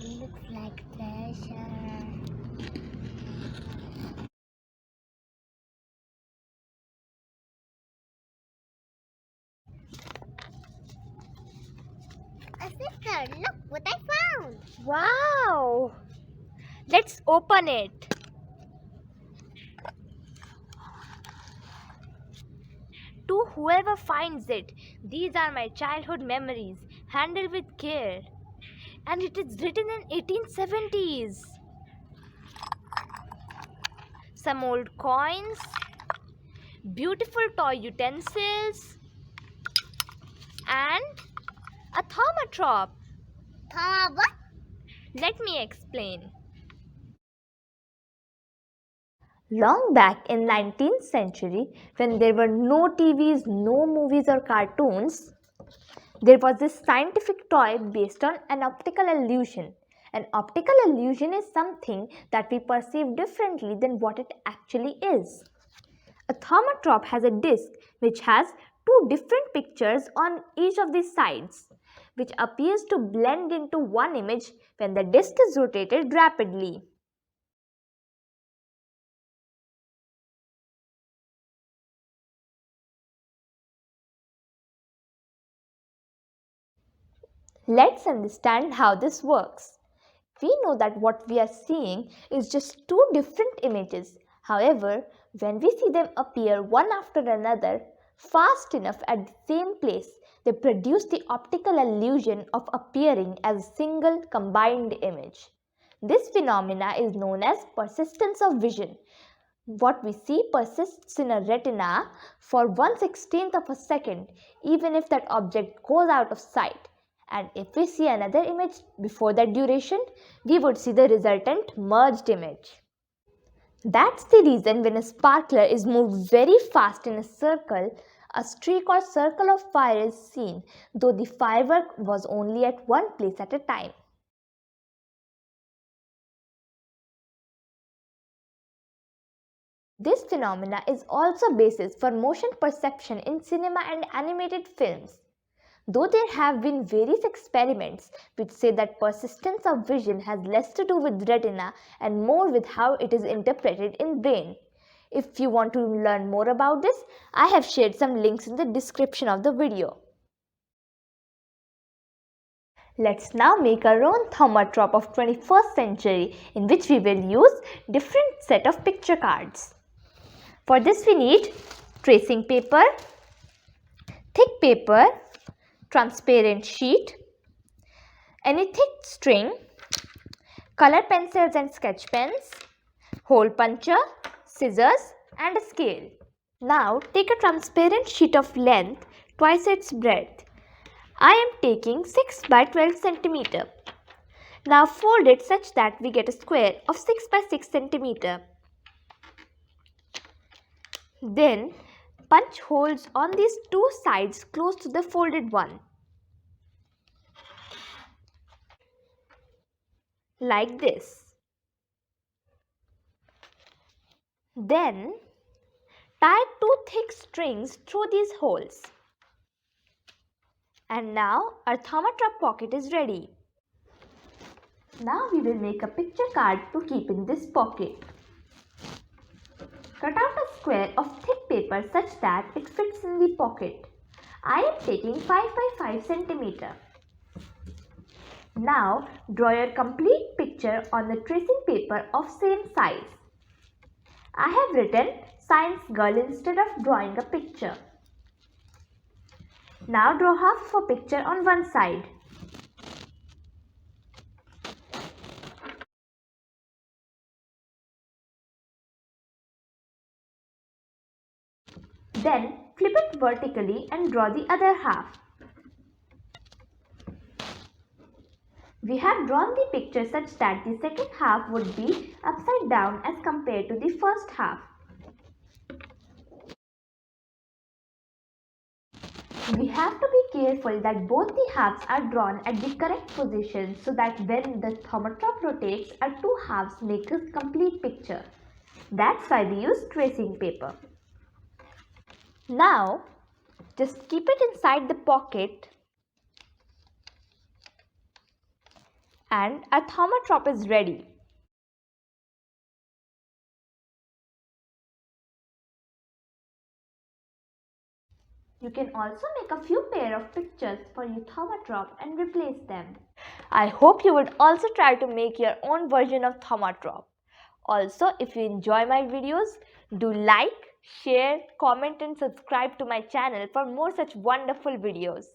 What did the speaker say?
Looks like treasure. A sister, look what I found. Wow! Let's open it. To whoever finds it, these are my childhood memories, handled with care. And it is written in 1870s. Some old coins, beautiful toy utensils, and a thaumatrope. What? Let me explain. Long back in 19th century, when there were no TVs, no movies or cartoons, there was this scientific toy based on an optical illusion. An optical illusion is something that we perceive differently than what it actually is. A thaumatrope has a disc which has two different pictures on each of these sides, which appears to blend into one image when the disc is rotated rapidly. Let's understand how this works. We know that what we are seeing is just two different images. However, when we see them appear one after another fast enough at the same place, they produce the optical illusion of appearing as a single combined image. This phenomena is known as persistence of vision. What we see persists in a retina for 1/16th of a second, even if that object goes out of sight. And if we see another image before that duration, we would see the resultant merged image. That's the reason when a sparkler is moved very fast in a circle, a streak or circle of fire is seen, though the firework was only at one place at a time. This phenomena is also basis for motion perception in cinema and animated films. Though there have been various experiments which say that persistence of vision has less to do with retina and more with how it is interpreted in brain. If you want to learn more about this, I have shared some links in the description of the video. Let's now make our own thaumatrope of 21st century in which we will use different set of picture cards. For this we need tracing paper, thick paper, transparent sheet, any thick string, color pencils and sketch pens, hole puncher, scissors and a scale. Now take a transparent sheet of length twice its breadth. I am taking 6 by 12 centimeter. Now fold it such that we get a square of 6 by 6 centimeter. Then punch holes on these two sides close to the folded one. Like this. Then tie two thick strings through these holes. And now our thaumatrope pocket is ready. Now we will make a picture card to keep in this pocket. Cut out a square of thick paper such that it fits in the pocket. I am taking 5 by 5 centimeter. Now draw your complete picture on the tracing paper of same size. I have written Science Girl instead of drawing a picture. Now draw half of a picture on one side. Then flip it vertically and draw the other half. We have drawn the picture such that the second half would be upside down as compared to the first half. We have to be careful that both the halves are drawn at the correct position so that when the thaumatrope rotates, our two halves make a complete picture. That's why we use tracing paper. Now, just keep it inside the pocket And our Thaumatrope is ready. You can also make a few pair of pictures for your Thaumatrope and replace them. I hope you would also try to make your own version of Thaumatrope. Also, if you enjoy my videos, do like, share, comment and subscribe to my channel for more such wonderful videos.